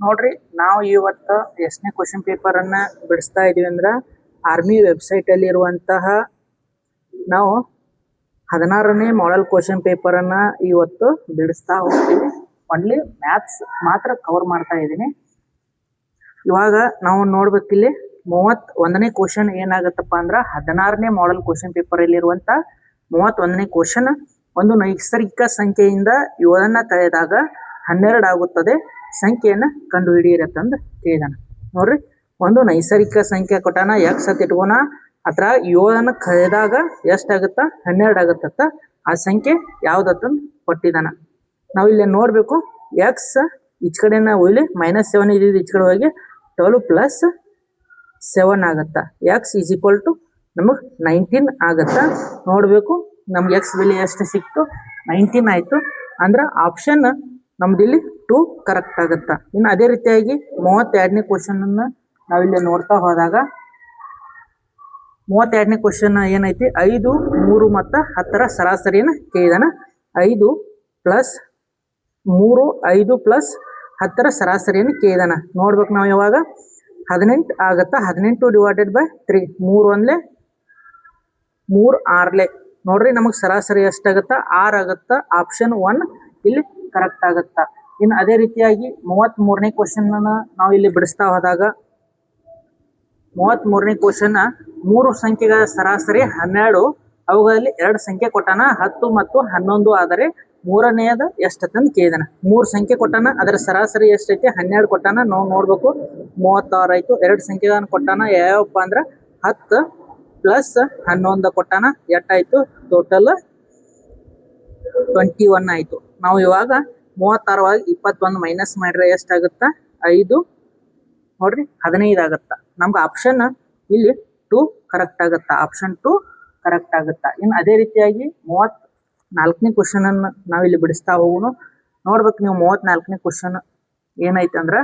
ನೋಡ್ರಿ ನಾವು ಇವತ್ತು ಎಷ್ಟನೇ ಕ್ವಶನ್ ಪೇಪರ್ ಅನ್ನ ಬಿಡಿಸ್ತಾ ಇದೀವಿ ಅಂದ್ರೆ ಆರ್ಮಿ ವೆಬ್ಸೈಟ್ ಅಲ್ಲಿ ಇರುವಂತಹ ನಾವು 16ನೇ ಮಾಡೆಲ್ ಕ್ವಶನ್ ಪೇಪರ್ ಅನ್ನ ಇವತ್ತು ಬಿಡಿಸ್ತಾ ಹೋಗ್ತೀವಿ. ಒನ್ಲಿ ಮ್ಯಾಥ್ಸ್ ಮಾತ್ರ ಕವರ್ ಮಾಡ್ತಾ ಇದ್ದೀನಿ. ಇವಾಗ ನಾವು ನೋಡ್ಬೇಕಿಲ್ಲಿ 31ನೇ ಕ್ವಶನ್ ಏನಾಗುತ್ತಪ್ಪ ಅಂದ್ರೆ 16ನೇ ಮಾಡೆಲ್ ಕ್ವಶನ್ ಪೇಪರ್ ಅಲ್ಲಿ ಇರುವಂತ 31ನೇ ಕ್ವಶನ್ ಒಂದು ನೈಸರ್ಗಿಕ ಸಂಖ್ಯೆಯಿಂದ 7ನ್ನ ಕಳೆದಾಗ 12 ಆಗುತ್ತದೆ, ಸಂಖ್ಯೆಯನ್ನ ಕಂಡು ಹಿಡಿಯಿರತ್ತಂದ ಕೇಳಿದಾನ. ನೋಡ್ರಿ, ಒಂದು ನೈಸರ್ಗಿಕ ಸಂಖ್ಯೆ ಕೊಟ್ಟಾನ, ಎಕ್ಸ್ ಅಂತ ಇಟ್ಕೋಣ, ಅದ್ರ 7ನ್ನ ಕಳೆದಾಗ ಎಷ್ಟಾಗುತ್ತ 12 ಆಗುತ್ತ. ಆ ಸಂಖ್ಯೆ ಯಾವ್ದತ್ತಂದ್ ಕೊಟ್ಟಿದ್ದಾನ. ನಾವು ಇಲ್ಲಿ ನೋಡ್ಬೇಕು, ಎಕ್ಸ್ ಈಚ ಕಡೆ ನಾವು ಇಲ್ಲಿ -7 ಇದ್ದಿದ್ದು ಈಚ ಕಡೆ ಹೋಗಿ 12 + 7 ಆಗತ್ತ. ಎಕ್ಸ್ ಈಸ್ ಈಕ್ವಲ್ ಟು ನಮಗ್ 19 ಆಗತ್ತ. ನೋಡ್ಬೇಕು, ನಮ್ಗೆ ಎಕ್ಸ್ ಬೆಲೆ ಎಷ್ಟು ಸಿಕ್ತು, 19 ಆಯ್ತು. ಅಂದ್ರ ಆಪ್ಷನ್ ನಮ್ದು ಇಲ್ಲಿ 2 ಕರೆಕ್ಟ್ ಆಗತ್ತ. ಇನ್ನು ಅದೇ ರೀತಿಯಾಗಿ 32ನೇ ಕ್ವಶನ್ ಅನ್ನ ನಾವಿಲ್ಲಿ ನೋಡ್ತಾ ಹೋದಾಗ 32ನೇ ಕ್ವಶನ್ ಏನೈತಿ, 5, 3 ಮತ್ತು 10ರ ಸರಾಸರಿಯನ್ನು ಕೇಳಿದಾನ. 5 + 3, 5 + 10ರ ಸರಾಸರಿಯನ್ನು ಕೇಳಿದಾನ. ನೋಡ್ಬೇಕು ನಾವು ಇವಾಗ 18 ಆಗತ್ತಾ. 18 / 3, 3 1 3 6 ನೋಡ್ರಿ, ನಮಗೆ ಸರಾಸರಿ ಎಷ್ಟಾಗತ್ತ 6 ಆಗತ್ತ. ಆಪ್ಷನ್ 1 ಇಲ್ಲಿ ಕರೆಕ್ಟ್ ಆಗತ್ತ. ಇನ್ನು ಅದೇ ರೀತಿಯಾಗಿ 33ನೇ ಕ್ವಶನ್ ನಾವು ಇಲ್ಲಿ ಬಿಡಿಸ್ತಾ ಹೋದಾಗ 33ನೇ ಕ್ವಶನ್ 3 ಸಂಖ್ಯೆಗಳ ಸರಾಸರಿ 12, ಅವುಗಳಲ್ಲಿ 2 ಸಂಖ್ಯೆ ಕೊಟ್ಟಾನ, 10 ಮತ್ತು 11 ಆದರೆ ಮೂರನೆಯದ ಎಷ್ಟಂತ ಕೇಳಿದಾನ. 3 ಸಂಖ್ಯೆ ಕೊಟ್ಟಾನ, ಅದರ ಸರಾಸರಿ ಎಷ್ಟೈತಿ 12 ಕೊಟ್ಟಾನ. ನಾವು ನೋಡ್ಬೇಕು 36 ಆಯ್ತು. 2 ಸಂಖ್ಯೆಗಳನ್ನು ಕೊಟ್ಟಾನ, ಯಾವಪ್ಪ ಅಂದ್ರ 10 + 11 ಕೊಟ್ಟಾನ. ಎಷ್ಟಾಯ್ತು ಟೋಟಲ್ 21 ಆಯ್ತು. ನಾವು ಇವಾಗ 36 21 ಮೈನಸ್ ಮಾಡ್ರೆ ಎಷ್ಟಾಗುತ್ತ 5, ನೋಡ್ರಿ 15 ಆಗತ್ತ. ನಮ್ಗೆ ಆಪ್ಷನ್ ಇಲ್ಲಿ 2 ಕರೆಕ್ಟ್ ಆಗತ್ತ. ಆಪ್ಷನ್ 2 ಕರೆಕ್ಟ್ ಆಗತ್ತ. ಇನ್ನು ಅದೇ ರೀತಿಯಾಗಿ 34ನೇ ಕ್ವಶನ್ ಅನ್ನು ನಾವಿಲ್ಲಿ ಬಿಡಿಸ್ತಾ ಹೋಗೋಣ. ನೋಡ್ಬೇಕು ನೀವು 34ನೇ ಕ್ವಶನ್ ಏನೈತೆ ಅಂದ್ರ,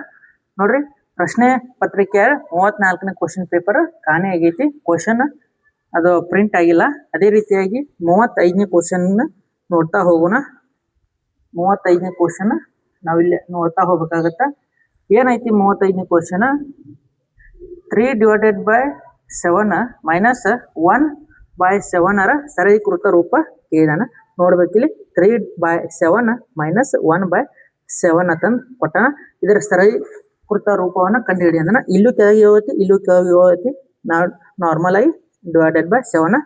ನೋಡ್ರಿ ಪ್ರಶ್ನೆ ಪತ್ರಿಕೆ 34ನೇ ಕ್ವಶನ್ ಪೇಪರ್ ಕಾಣೆ ಆಗೈತಿ. ಕ್ವಶನ್ ಅದು ಪ್ರಿಂಟ್ ಆಗಿಲ್ಲ. ಅದೇ ರೀತಿಯಾಗಿ 35ನೇ ಕ್ವಶನ್ ನೋಡ್ತಾ ಹೋಗೋಣ. 35ನೇ ಕ್ವಶನ್ ನಾವಿಲ್ಲಿ ನೋಡ್ತಾ ಹೋಗ್ಬೇಕಾಗತ್ತ. ಏನೈತಿ 35ನೇ ಕ್ವಶನ್, 3 / 7 - 1/7 ರ ಸರಳೀಕೃತ ರೂಪ ಕೇಳಿದಾನ. ನೋಡ್ಬೇಕಿಲ್ಲಿ 3/7 - 1/7 ಅಂತಂದು ಕೊಟ್ಟಾನ. ಇದರ ಸರಳೀಕೃತ ರೂಪವನ್ನು ಕಂಡು ಹಿಡಿ ಅಂದನ. ಇಲ್ಲೂ ಕೆಳಗೆ ಹೋಗತಿ, ಇಲ್ಲೂ ಕೆಳಗೆ ಹೋಗತಿ. ನಾರ್ಮಲ್ ಆಗಿ /7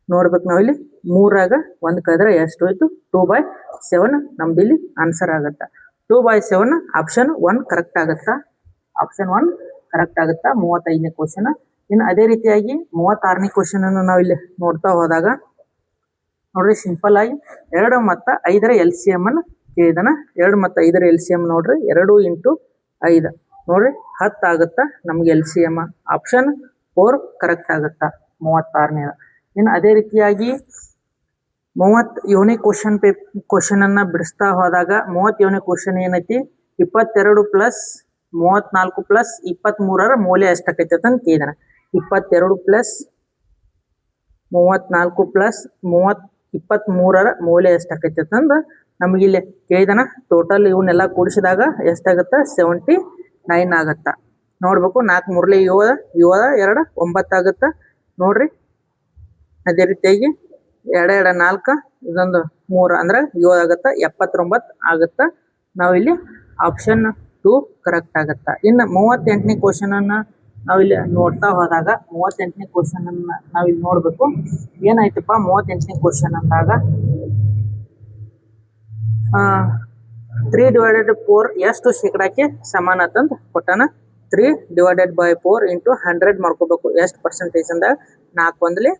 ನೋಡ್ಬೇಕು. ನಾವಿಲ್ಲಿ 3ರಾಗ 1 ಕಳೆದ್ರೆ ಎಷ್ಟು ಹೋಯ್ತು, 2/7 ನಮ್ದು ಇಲ್ಲಿ ಆನ್ಸರ್ ಆಗತ್ತ. 2/7 ಆಪ್ಷನ್ 1 ಕರೆಕ್ಟ್ ಆಗತ್ತ. ಆಪ್ಷನ್ 1 ಕರೆಕ್ಟ್ ಆಗತ್ತ 35ನೇ ಕ್ವಶನ್. ಇನ್ನು ಅದೇ ರೀತಿಯಾಗಿ 36ನೇ ಕ್ವಶನ್ ಅನ್ನು ನಾವಿಲ್ಲಿ ನೋಡ್ತಾ ಹೋದಾಗ, ನೋಡ್ರಿ ಸಿಂಪಲ್ ಆಗಿ 2 ಮತ್ತು 5ರ LCM ಅನ್ನು ಕೇಳಿದಾನ. 2 ಮತ್ತು 5ರ LCM ನೋಡ್ರಿ 2 × 5 ನೋಡ್ರಿ 10 ಆಗುತ್ತ ನಮ್ಗೆ LCM. ಆಪ್ಷನ್ 4 ಕರೆಕ್ಟ್ ಆಗತ್ತ 36ನೇ. ಇನ್ನು ಅದೇ ರೀತಿಯಾಗಿ 37ನೇ ಕ್ವಶನ್ ಅನ್ನ ಬಿಡಿಸ್ತಾ ಹೋದಾಗ 37ನೇ ಕ್ವಶನ್ ಏನೈತಿ, 22 + 34 + 23ರ ಮೌಲ್ಯ ಎಷ್ಟಾಕೈತಿ ಅಂತ ಕೇಳಿದಾನ. 22 + 34 + 23ರ ಮೌಲ್ಯ ಎಷ್ಟಾಕೈತಿ ಅಂತಂದು ನಮಗಿಲ್ಲಿ ಕೇಳಿದಾನ. ಟೋಟಲ್ ಇವನ್ನೆಲ್ಲ ಕೂಡಿಸಿದಾಗ ಎಷ್ಟಾಗತ್ತ 79 ಆಗತ್ತ. ನೋಡ್ಬೇಕು 4 × 3 = 7, 7 = 9 ಆಗತ್ತ. ನೋಡ್ರಿ ಅದೇ ರೀತಿಯಾಗಿ 2 2 4, ಇದೊಂದು 3 ಅಂದ್ರೆ 7 ಆಗತ್ತ. 79 ಆಗತ್ತ. ನಾವಿಲ್ಲಿ ಆಪ್ಷನ್ 2 ಕರೆಕ್ಟ್ ಆಗತ್ತ. ಇನ್ನು 38ನೇ ಕ್ವಶನ್ ಅನ್ನ ನಾವಿಲ್ಲಿ ನೋಡ್ತಾ ಹೋದಾಗ 38ನೇ ಕ್ವಶನ್ ಅನ್ನ ನಾವಿಲ್ಲಿ ನೋಡ್ಬೇಕು. ಏನಾಯ್ತಪ್ಪ 38ನೇ ಕ್ವಶನ್ ಅಂದಾಗ 3 / 4 ಎಷ್ಟು ಶೇಕಡಾಕ್ಕೆ ಸಮಾನ ಅಂತಂದು ಕೊಟ್ಟಾನ. 3 / 4 × 100 ಮಾಡ್ಕೋಬೇಕು. ಎಷ್ಟು ಪರ್ಸೆಂಟೇಜ್ ಅಂದಾಗ 4 1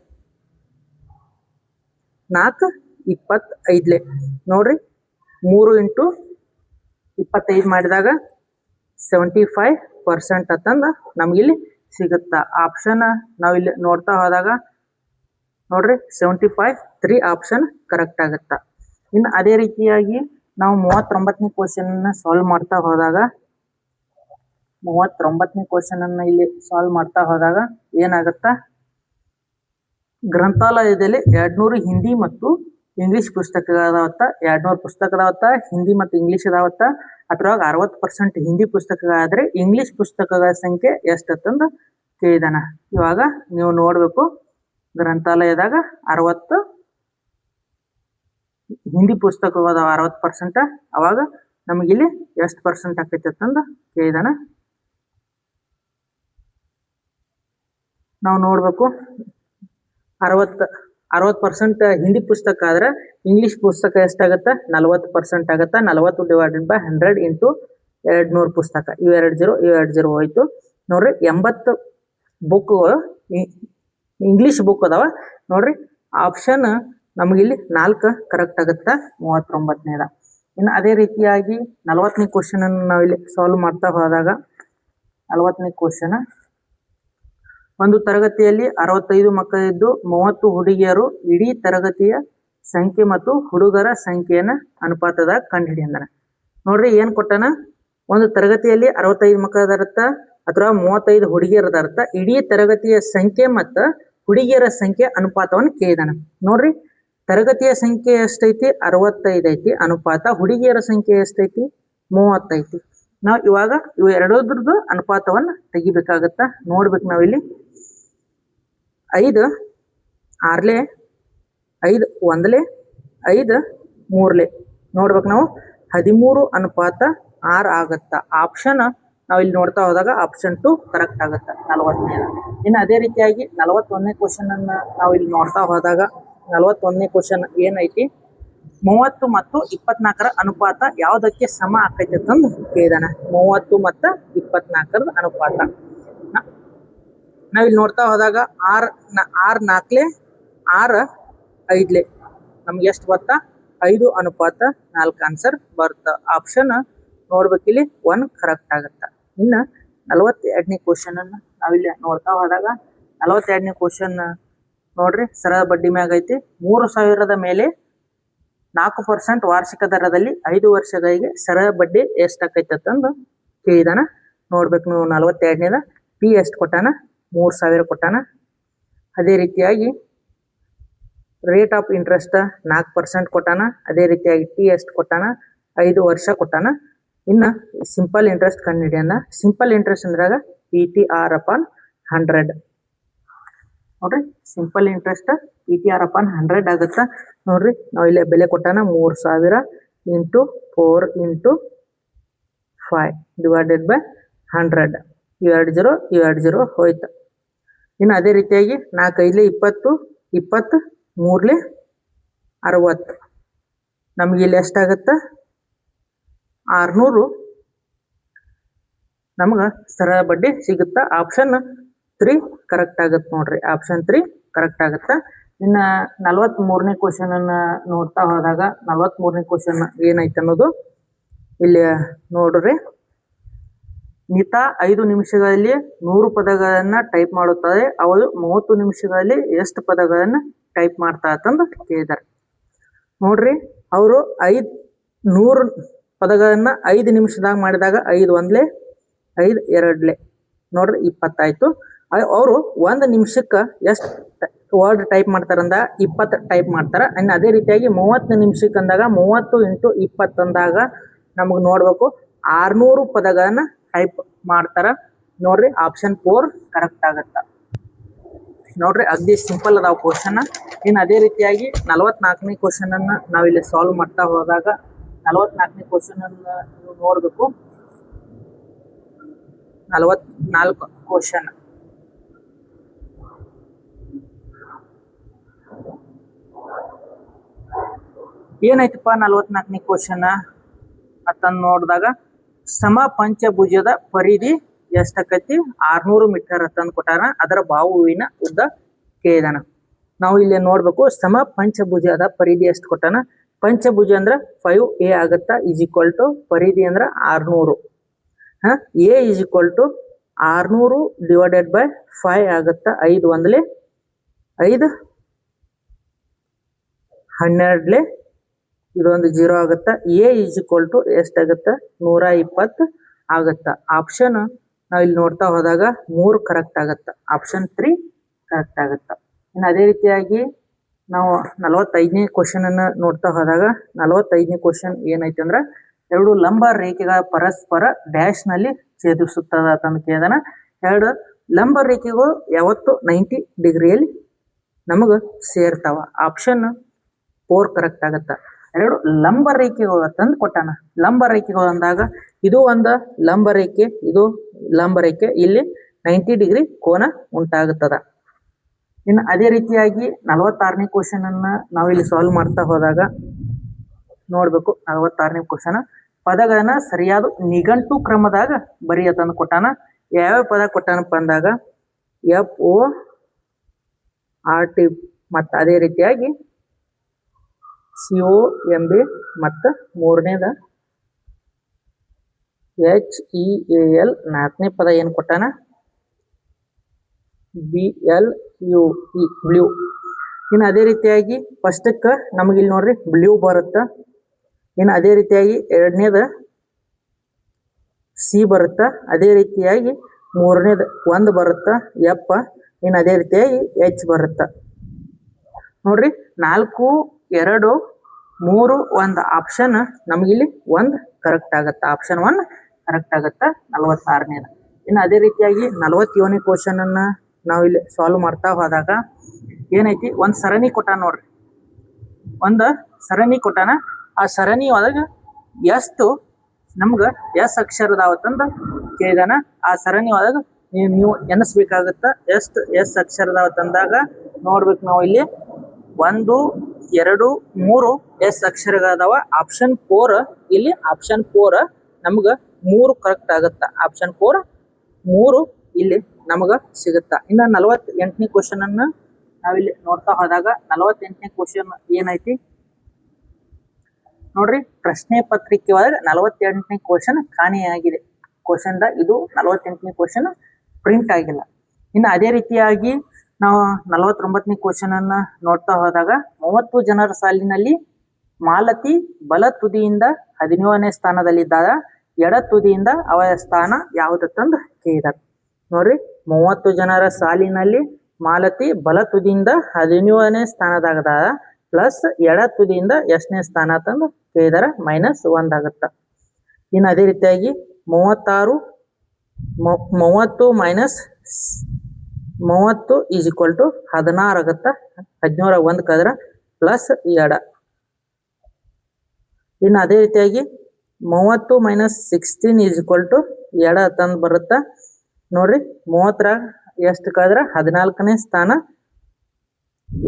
4 25 ನೋಡ್ರಿ 3 × 25 ಮಾಡಿದಾಗ 75% ಅಂತಂದ ನಮ್ಗಿಲ್ಲಿ ಸಿಗುತ್ತ. ಆಪ್ಷನ್ ನಾವಿಲ್ಲಿ ನೋಡ್ತಾ ಹೋದಾಗ ನೋಡ್ರಿ 75, 3 ಆಪ್ಷನ್ ಕರೆಕ್ಟ್ ಆಗತ್ತ. ಇನ್ನು ಅದೇ ರೀತಿಯಾಗಿ ನಾವು 39ನೇ ಕ್ವಶನ್ ಅನ್ನ ಸಾಲ್ವ್ ಮಾಡ್ತಾ ಹೋದಾಗ 39ನೇ ಕ್ವಶನ್ ಅನ್ನ ಇಲ್ಲಿ ಸಾಲ್ವ್ ಮಾಡ್ತಾ ಹೋದಾಗ ಏನಾಗತ್ತ, ಗ್ರಂಥಾಲಯದಲ್ಲಿ 200 ಹಿಂದಿ ಮತ್ತು ಇಂಗ್ಲೀಷ್ ಪುಸ್ತಕ ಅದಾವತ್ತ 200 ಪುಸ್ತಕ ಅದಾವತ್ತ, ಹಿಂದಿ ಮತ್ತು ಇಂಗ್ಲೀಷ್ ಅದಾವತ್ತ. ಅದ್ರೊಳಗೆ 60% ಹಿಂದಿ ಪುಸ್ತಕಗಳಾದ್ರೆ ಇಂಗ್ಲೀಷ್ ಪುಸ್ತಕಗಳ ಸಂಖ್ಯೆ ಎಷ್ಟಂತಂದು ಕೇಳಿದಾನ. ಇವಾಗ ನೀವು ನೋಡ್ಬೇಕು, ಗ್ರಂಥಾಲಯದಾಗ 60 ಹಿಂದಿ ಪುಸ್ತಕಗಳು ಅದಾವ 60%. ಅವಾಗ ನಮಗಿಲ್ಲಿ ಎಷ್ಟು ಪರ್ಸೆಂಟ್ ಆಕೈತಿ ಅಂತಂದು ಕೇಳಿದಾನ. ನಾವು ನೋಡ್ಬೇಕು, 60% ಹಿಂದಿ ಪುಸ್ತಕ ಆದ್ರೆ ಇಂಗ್ಲೀಷ್ ಪುಸ್ತಕ ಎಷ್ಟಾಗತ್ತ? 40% ಆಗತ್ತ. 40 ಡಿವೈಡೆಡ್ ಬೈ 100 ಇಂಟು 200 ಪುಸ್ತಕ. ಇವು 2 0 ಹೋಯ್ತು ನೋಡ್ರಿ. 80 ಬುಕ್ಗಳು ಇಂಗ್ಲೀಷ್ ಬುಕ್ ಅದಾವ ನೋಡ್ರಿ. ಆಪ್ಷನ್ ನಮಗಿಲ್ಲಿ 4 ಕರೆಕ್ಟ್ ಆಗುತ್ತಾ, 39ನೇದ. ಇನ್ನು ಅದೇ ರೀತಿಯಾಗಿ 40ನೇ ಕ್ವಶನ್ ಅನ್ನು ನಾವಿಲ್ಲಿ ಸಾಲ್ವ್ ಮಾಡ್ತಾ ಹೋದಾಗ, 40ನೇ ಕ್ವಶನ್, ಒಂದು ತರಗತಿಯಲ್ಲಿ 65 ಮಕ್ಕಳಿದ್ದು 30 ಹುಡುಗಿಯರು. ಇಡೀ ತರಗತಿಯ ಸಂಖ್ಯೆ ಮತ್ತು ಹುಡುಗರ ಸಂಖ್ಯೆಯನ್ನ ಅನುಪಾತದಾಗ ಕಂಡುಹಿಡಿಯಂದಾನ. ನೋಡ್ರಿ ಏನ್ ಕೊಟ್ಟನ, ಒಂದು ತರಗತಿಯಲ್ಲಿ 65 ಮಕ್ಕಳದಾರತ್ತ ಅಥವಾ 35 ಹುಡುಗಿಯರದಾರತ್ತ. ಇಡೀ ತರಗತಿಯ ಸಂಖ್ಯೆ ಮತ್ತು ಹುಡುಗಿಯರ ಸಂಖ್ಯೆ ಅನುಪಾತವನ್ನು ಕೇಳಿದಾನ. ನೋಡ್ರಿ, ತರಗತಿಯ ಸಂಖ್ಯೆ ಎಷ್ಟೈತಿ? 65 ಐತಿ. ಅನುಪಾತ ಹುಡುಗಿಯರ ಸಂಖ್ಯೆ ಎಷ್ಟೈತಿ? 30 ಐತಿ. ನಾವು ಇವಾಗ ಇವು ಎರಡರದ್ದು ಅನುಪಾತವನ್ನ ತೆಗಿಬೇಕಾಗತ್ತ. ನೋಡ್ಬೇಕು ನಾವಿಲ್ಲಿ 5 6 5 1 5 3 ನೋಡ್ಬೇಕು ನಾವು. 13 ಅನುಪಾತ 6 ಆಗತ್ತ. ಆಪ್ಷನ್ ನಾವು ಇಲ್ಲಿ ನೋಡ್ತಾ ಹೋದಾಗ ಆಪ್ಷನ್ 2 ಕರೆಕ್ಟ್ ಆಗತ್ತ 40ನೇ. ಇನ್ನು ಅದೇ ರೀತಿಯಾಗಿ 41ನೇ ಕ್ವಶನ್ ಅನ್ನ ನಾವು ಇಲ್ಲಿ ನೋಡ್ತಾ ಹೋದಾಗ, 41ನೇ ಕ್ವಶನ್ ಏನೈತಿ? 30 ಮತ್ತು 24ರ ಅನುಪಾತ ಯಾವುದಕ್ಕೆ ಸಮ ಆಕೈತಿ ಅಂತಂದು ಕೇಳಿದಾನ. 30 ಮತ್ತು 24ರ ಅನುಪಾತ ನಾವಿಲ್ಲಿ ನೋಡ್ತಾ ಹೋದಾಗ 6 4 6 5 ನಮ್ಗೆ ಎಷ್ಟು ಬರುತ್ತಾ? 5 ಅನುಪಾತ 4 ಆನ್ಸರ್ ಬರುತ್ತೆ. ಆಪ್ಷನ್ ನೋಡ್ಬೇಕಿಲ್ಲಿ 1 ಕರೆಕ್ಟ್ ಆಗತ್ತ. ಇನ್ನು 42ನೇ ಕ್ವಶನ್ ಅನ್ನ ನಾವಿಲ್ಲಿ ನೋಡ್ತಾ ಹೋದಾಗ, 42ನೇ ಕ್ವಶನ್ ನೋಡ್ರಿ, ಸರಳ ಬಡ್ಡಿ ಮ್ಯಾಗ ಐತಿ. 3,000ದ ಮೇಲೆ 4% ವಾರ್ಷಿಕ ದರದಲ್ಲಿ 5 ವರ್ಷಗಳಿಗೆ ಸರಳ ಬಡ್ಡಿ ಎಷ್ಟಾಕೈತಿ ಅಂತಂದು ಕೇಳಿದಾನ. ನೋಡ್ಬೇಕು ನೀವು 42ನೇದ. ಪಿ ಎಷ್ಟು ಕೊಟ್ಟಾನ? 3,000 ಕೊಟ್ಟಾನ. ಅದೇ ರೀತಿಯಾಗಿ ರೇಟ್ ಆಫ್ ಇಂಟ್ರೆಸ್ಟ್ 4% ಕೊಟ್ಟಾನ. ಅದೇ ರೀತಿಯಾಗಿ ಟಿ ಎಷ್ಟು ಕೊಟ್ಟಾನ? 5 ವರ್ಷ ಕೊಟ್ಟಾನ. ಇನ್ನು ಸಿಂಪಲ್ ಇಂಟ್ರೆಸ್ಟ್ ಕಂಡುಹಿಡಿಯೋಣ. ಸಿಂಪಲ್ ಇಂಟ್ರೆಸ್ಟ್ ಅಂದ್ರಾಗ PTR/100 ನೋಡ್ರಿ. ಸಿಂಪಲ್ ಇಂಟ್ರೆಸ್ಟ್ PTR/100 ಆಗುತ್ತಾ. ನೋಡ್ರಿ, ನಾವು ಇಲ್ಲಿ ಬೆಲೆ ಕೊಟ್ಟಾನ 3,000 ಇಂಟು 4 ಇಂಟು 5 ಡಿವೈಡೆಡ್ ಬೈ 100. 2 0 ಹೋಯ್ತು. ಇನ್ನು ಅದೇ ರೀತಿಯಾಗಿ 4 5 20 20 3 60 ನಮ್ಗೆ ಇಲ್ಲಿ ಎಷ್ಟಾಗತ್ತ? 600 ನಮ್ಗೆ ಸರಳ ಬಡ್ಡಿ ಸಿಗುತ್ತಾ. ಆಪ್ಷನ್ 3 ಕರೆಕ್ಟ್ ಆಗತ್ತೆ ನೋಡ್ರಿ. ಆಪ್ಷನ್ 3 ಕರೆಕ್ಟ್ ಆಗುತ್ತಾ. ಇನ್ನು 43ನೇ ಕ್ವಶನ್ ಅನ್ನ ನೋಡ್ತಾ ಹೋದಾಗ, 43ನೇ ಕ್ವಶನ್ ಏನೈತೆ ಅನ್ನೋದು ಇಲ್ಲಿ ನೋಡ್ರಿ. ನಿತಾ 5 ನಿಮಿಷಗಳಲ್ಲಿ 100 ಪದಗಳನ್ನ ಟೈಪ್ ಮಾಡುತ್ತದೆ. ಅವಳು 30 ನಿಮಿಷಗಳಲ್ಲಿ ಎಷ್ಟು ಪದಗಳನ್ನ ಟೈಪ್ ಮಾಡ್ತಾ ಅಂತಂದು ಕೇಳಿದಾರೆ. ನೋಡ್ರಿ, ಅವರು 100 ಪದಗಳನ್ನ 5 ನಿಮಿಷದಾಗ ಮಾಡಿದಾಗ 5 1 5 2 ನೋಡ್ರಿ 20 ಆಯ್ತು. ಅವರು 1 ನಿಮಿಷಕ್ಕೆ ಎಷ್ಟು ವರ್ಡ್ ಟೈಪ್ ಮಾಡ್ತಾರಂದ? 20 ಟೈಪ್ ಮಾಡ್ತಾರ. ಇನ್ನು ಅದೇ ರೀತಿಯಾಗಿ 30 ನಿಮಿಷಕ್ಕೆ ಅಂದಾಗ 30 ಇಂಟು 20 ಅಂದಾಗ ನಮಗೆ ನೋಡ್ಬೇಕು 600 ಪದಗಳನ್ನ ಟೈಪ್ ಮಾಡ್ತಾರ. ನೋಡ್ರಿ, ಆಪ್ಷನ್ 4 ಕರೆಕ್ಟ್ ಆಗತ್ತ. ನೋಡ್ರಿ, ಅಗ್ದಿ ಸಿಂಪಲ್ ಅದಾವ ಕ್ವಶನ್. ಇನ್ನು ಅದೇ ರೀತಿಯಾಗಿ 44ನೇ ಕ್ವಶನ್ ಅನ್ನ ನಾವಿಲ್ಲಿ ಸಾಲ್ವ್ ಮಾಡ್ತಾ ಹೋದಾಗ, 44ನೇ ಕ್ವಶನ್ ಅನ್ನ ನೀವು ನೋಡ್ಬೇಕು. 44 ಕ್ವಶನ್ ಏನೈತಪ್ಪ? 44ನೇ ಕ್ವಶನ್ ಅಂತಂದು ನೋಡಿದಾಗ, ಸಮ ಪಂಚಭುಜದ ಪರಿಧಿ ಎಷ್ಟಾಕೈತಿ? 600 ಮೀಟರ್ ಅಂತಂದು ಕೊಟ್ಟಾರ. ಅದರ ಬಾಹುವಿನ ಉದ್ದ ಕೇಳಿದಾನ. ನಾವು ಇಲ್ಲಿ ನೋಡ್ಬೇಕು, ಸಮ ಪಂಚಭುಜದ ಪರಿಧಿ ಎಷ್ಟು ಕೊಟ್ಟಾನ? ಪಂಚಭುಜ ಅಂದ್ರೆ 5a ಆಗತ್ತ. = ಪರಿಧಿ ಅಂದ್ರೆ 600. a = 600 ಡಿವೈಡೆಡ್ ಬೈ 5 ಆಗತ್ತ. 5 1 5 12 ಇದೊಂದು 0 ಆಗುತ್ತಾ. a = ಎಷ್ಟಾಗತ್ತ? 120 ಆಗತ್ತ. ಆಪ್ಷನ್ ನಾವು ಇಲ್ಲಿ ನೋಡ್ತಾ ಹೋದಾಗ 3 ಕರೆಕ್ಟ್ ಆಗತ್ತ. ಆಪ್ಷನ್ 3 ಕರೆಕ್ಟ್ ಆಗತ್ತ. ಇನ್ನು ಅದೇ ರೀತಿಯಾಗಿ ನಾವು 45ನೇ ಕ್ವಶನ್ ಅನ್ನ ನೋಡ್ತಾ ಹೋದಾಗ 45ನೇ ಕ್ವಶನ್ ಏನೈತಿ ಅಂದ್ರೆ ಎರಡು ಲಂಬ ರೇಖೆಗಳ ಪರಸ್ಪರ ಡ್ಯಾಶ್ ನಲ್ಲಿ ಛೇದಿಸುತ್ತದ ಅಂತ ಕೇಳಿದಾನ. ಎರಡು ಲಂಬ ರೇಖೆಗಳು ಯಾವತ್ತು 90 ಡಿಗ್ರಿಯಲ್ಲಿ ನಮಗ ಸೇರ್ತಾವ. ಆಪ್ಷನ್ 4 ಕರೆಕ್ಟ್ ಆಗತ್ತ. ಎರಡು ಲಂಬ ರೇಖೆಗಳು ತಂದು ಕೊಟ್ಟಾನ. ಲಂಬ ರೇಖೆಗಳು ಅಂದಾಗ ಇದು ಒಂದು ಲಂಬ ರೇಖೆ, ಇದು ಲಂಬ ರೇಖೆ, ಇಲ್ಲಿ 90 ಡಿಗ್ರಿ ಕೋನ ಉಂಟಾಗುತ್ತದ. ಇನ್ನು ಅದೇ ರೀತಿಯಾಗಿ 46ನೇ ಕ್ವಶನ್ ಅನ್ನ ನಾವಿಲ್ಲಿ ಸಾಲ್ವ್ ಮಾಡ್ತಾ ಹೋದಾಗ ನೋಡ್ಬೇಕು. 46ನೇ ಕ್ವಶನ್ ಪದಗಳನ್ನ ಸರಿಯಾದ ನಿಘಂಟು ಕ್ರಮದಾಗ ಬರೆಯತಂದು ಕೊಟ್ಟಾನ. ಯಾವ ಪದ ಕೊಟ್ಟಾನಪ್ಪ ಅಂದಾಗ FORT ಮತ್ತು ಅದೇ ರೀತಿಯಾಗಿ COMB ಮತ್ತು ಮೂರನೇದ HEAL, ನಾಲ್ಕನೇ ಪದ ಏನು ಕೊಟ್ಟಾನ BLUE ಬ್ಲೂ. ಇನ್ನು ಅದೇ ರೀತಿಯಾಗಿ ಫಸ್ಟಕ್ಕೆ ನಮಗೆ ಇಲ್ಲಿ ನೋಡ್ರಿ ಬ್ಲೂ ಬರುತ್ತ. ಇನ್ನು ಅದೇ ರೀತಿಯಾಗಿ ಎರಡನೇದ C ಬರುತ್ತ. ಅದೇ ರೀತಿಯಾಗಿ ಮೂರನೇದ 1 ಬರುತ್ತ F. ಇನ್ನು ಅದೇ ರೀತಿಯಾಗಿ H ಬರುತ್ತ. ನೋಡ್ರಿ 4, 2, 3, 1 ಆಪ್ಷನ್ ನಮಗಿಲ್ಲಿ 1 ಕರೆಕ್ಟ್ ಆಗತ್ತ. ಆಪ್ಷನ್ 1 ಕರೆಕ್ಟ್ ಆಗತ್ತ 46ನೇದ. ಇನ್ನು ಅದೇ ರೀತಿಯಾಗಿ 47ನೇ ಕ್ವಶನ್ ಅನ್ನ ನಾವಿಲ್ಲಿ ಸಾಲ್ವ್ ಮಾಡ್ತಾ ಹೋದಾಗ ಏನೈತಿ, ಒಂದು ಸರಣಿ ಕೊಟ್ಟಾನ ನೋಡ್ರಿ. ಒಂದು ಸರಣಿ ಕೊಟ್ಟಾನ. ಆ ಸರಣಿ ಒಳಗೆ ಎಷ್ಟು ನಮ್ಗೆ ಎಸ್ ಅಕ್ಷರದಾವತ್ತಂದ ಕೇಳಿದಾನ. ಆ ಸರಣಿ ಒಳಗೆ ನೀವು ಎನಿಸ್ಬೇಕಾಗತ್ತ ಎಷ್ಟು ಎಸ್ ಅಕ್ಷರದಾವತ್ತಂದಾಗ ನೋಡ್ಬೇಕು. ನಾವು ಇಲ್ಲಿ 1, 2, 3 ಎಸ್ ಅಕ್ಷರಗಳದಾವ. ಆಪ್ಷನ್ 4 ಇಲ್ಲಿ ಆಪ್ಷನ್ 4 ನಮ್ಗೆ 3 ಕರೆಕ್ಟ್ ಆಗತ್ತ. ಆಪ್ಷನ್ 4 3 ಇಲ್ಲಿ ನಮಗ ಸಿಗುತ್ತ. ಇನ್ನು 48ನೇ ಕ್ವಶನ್ ಅನ್ನ ನಾವಿಲ್ಲಿ ನೋಡ್ತಾ ಹೋದಾಗ 48ನೇ ಕ್ವಶನ್ ಏನೈತಿ ನೋಡ್ರಿ. ಪ್ರಶ್ನೆ ಪತ್ರಿಕೆ ಒಳಗೆ 48ನೇ ಕ್ವಶನ್ ಕಾಣೆಯಾಗಿದೆ. ಕ್ವಶನ್ ಇದು 48ನೇ ಕ್ವಶನ್ ಪ್ರಿಂಟ್ ಆಗಿಲ್ಲ. ಇನ್ನು ಅದೇ ರೀತಿಯಾಗಿ ನಾವು 49ನೇ ಕ್ವಶನ್ ಅನ್ನ ನೋಡ್ತಾ ಹೋದಾಗ 30 ಜನರ ಸಾಲಿನಲ್ಲಿ ಮಾಲತಿ ಬಲ ತುದಿಯಿಂದ 17ನೇ ಸ್ಥಾನದಲ್ಲಿದ್ದಾಗ ಎಡ ತುದಿಯಿಂದ ಅವರ ಸ್ಥಾನ ಯಾವುದಂತಂದು ಕೇಳಿದಾರೆ. ನೋಡ್ರಿ 30 ಜನರ ಸಾಲಿನಲ್ಲಿ ಮಾಲತಿ ಬಲ ತುದಿಯಿಂದ 17ನೇ ಸ್ಥಾನದಾಗ ಪ್ಲಸ್ ಎಡ ತುದಿಯಿಂದ ಎಷ್ಟನೇ ಸ್ಥಾನ ಅಂತಂದು ಕೇಳಿದಾರೆ, -1 ಆಗುತ್ತ. ಇನ್ನು ಅದೇ ರೀತಿಯಾಗಿ 30 -30 ಈಸ್ ಈಕ್ವಲ್ ಟು 16 ಆಗುತ್ತ. 17 1 ಕದ್ರ ಪ್ಲಸ್ ಎಡ. ಇನ್ನು ಅದೇ ರೀತಿಯಾಗಿ 30 - 16 ಈಸ್ ಈಕ್ವಲ್ ಟು ಎಡ ತಂದು ಬರುತ್ತ. ನೋಡ್ರಿ 30 ಎಷ್ಟು ಕಳೆದ್ರ 14ನೇ ಸ್ಥಾನ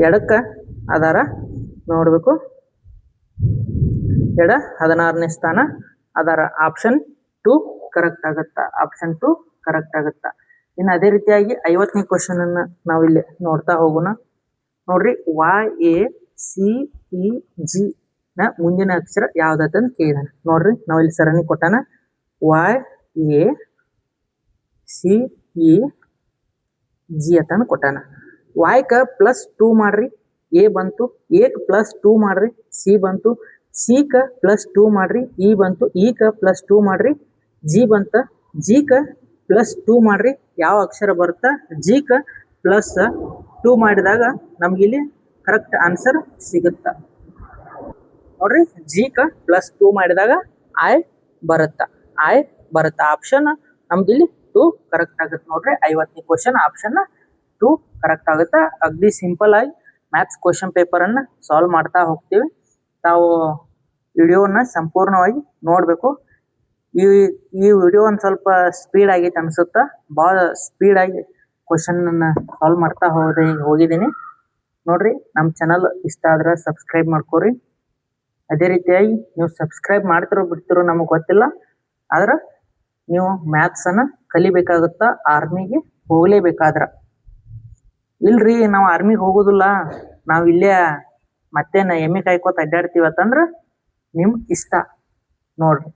ಎಡಕ್ಕ ಅದಾರ. ನೋಡ್ಬೇಕು ಎಡ 16ನೇ ಸ್ಥಾನ ಅದಾರ. ಆಪ್ಷನ್ 2 ಕರೆಕ್ಟ್ ಆಗತ್ತ. ಆಪ್ಷನ್ 2 ಕರೆಕ್ಟ್ ಆಗತ್ತ. ಇನ್ನು ಅದೇ ರೀತಿಯಾಗಿ 50ನೇ ಕ್ವಶನ್ ಅನ್ನ ನಾವಿಲ್ಲಿ ನೋಡ್ತಾ ಹೋಗೋಣ. ನೋಡ್ರಿ YACEG ನ ಮುಂದಿನ ಅಕ್ಷರ ಯಾವ್ದಂತ ಕೇಳಿದಾನೆ. ನೋಡ್ರಿ ನಾವಿಲ್ಲಿ ಸರಣಿ ಕೊಟ್ಟಾನ YACEG ಅಂತ ಕೊಟ್ಟಾನ. Y ಕ +2 ಮಾಡ್ರಿ A ಬಂತು, A ಕ +2 ಮಾಡ್ರಿ C ಬಂತು, C ಕ +2 ಮಾಡ್ರಿ E ಬಂತು, E ಕ +2 ಮಾಡ್ರಿ G ಬಂತ, G ಕ +2 ಮಾಡ್ರಿ ಯಾವ ಅಕ್ಷರ ಬರುತ್ತಾ G ಕ +2 ಮಾಡಿದಾಗ ನಮ್ಗಿಲ್ಲಿ ಕರೆಕ್ಟ್ ಆನ್ಸರ್ ಸಿಗುತ್ತ. ನೋಡ್ರಿ G ಕ +2 ಮಾಡಿದಾಗ I ಬರುತ್ತ. ಆಪ್ಷನ್ ನಮ್ದಿಲ್ಲಿ 2 ಕರೆಕ್ಟ್ ಆಗುತ್ತೆ. ನೋಡ್ರಿ 50ನೇ ಕ್ವಶನ್ ಆಪ್ಷನ್ 2 ಕರೆಕ್ಟ್ ಆಗುತ್ತೆ. ಅಗ್ದಿ ಸಿಂಪಲ್ ಆಗಿ ಮ್ಯಾಥ್ಸ್ ಕ್ವಶನ್ ಪೇಪರ್ ಅನ್ನ ಸಾಲ್ವ್ ಮಾಡ್ತಾ ಹೋಗ್ತೀವಿ. ತಾವು ವಿಡಿಯೋನ ಸಂಪೂರ್ಣವಾಗಿ ನೋಡ್ಬೇಕು. ಈ ವಿಡಿಯೋ ಒಂದು ಸ್ವಲ್ಪ ಸ್ಪೀಡ್ ಆಗೈತೆ ಅನ್ಸುತ್ತಾ. ಭಾಳ ಸ್ಪೀಡ್ ಆಗಿ ಕ್ವಶನ್ ಅನ್ನ ಸಾಲ್ವ್ ಮಾಡ್ತಾ ಹೋಗಿದ್ದೀನಿ. ನೋಡ್ರಿ ನಮ್ಮ ಚಾನಲ್ ಇಷ್ಟ ಆದ್ರೆ ಸಬ್ಸ್ಕ್ರೈಬ್ ಮಾಡ್ಕೋರಿ. ಅದೇ ರೀತಿಯಾಗಿ ನೀವು ಸಬ್ಸ್ಕ್ರೈಬ್ ಮಾಡ್ತಿರೋ ಬಿಡ್ತಿರೋ ನಮಗೆ ಗೊತ್ತಿಲ್ಲ, ಆದ್ರೆ ನೀವು ಮ್ಯಾಥ್ಸ್ ಅನ್ನ ಕಲಿಬೇಕಾಗುತ್ತಾ ಆರ್ಮಿಗೆ ಹೋಗ್ಲೇಬೇಕಾದ್ರ. ಇಲ್ರಿ ನಾವು ಆರ್ಮಿಗೆ ಹೋಗೋದಿಲ್ಲ, ನಾವು ಇಲ್ಲೇ ಮತ್ತೆ ಎಮ್ಮೆ ಕಾಯ್ಕೋತ ಅಡ್ಡಾಡ್ತೀವತ್ತಂದ್ರೆ ನಿಮ್ ಇಷ್ಟ ನೋಡ್ರಿ.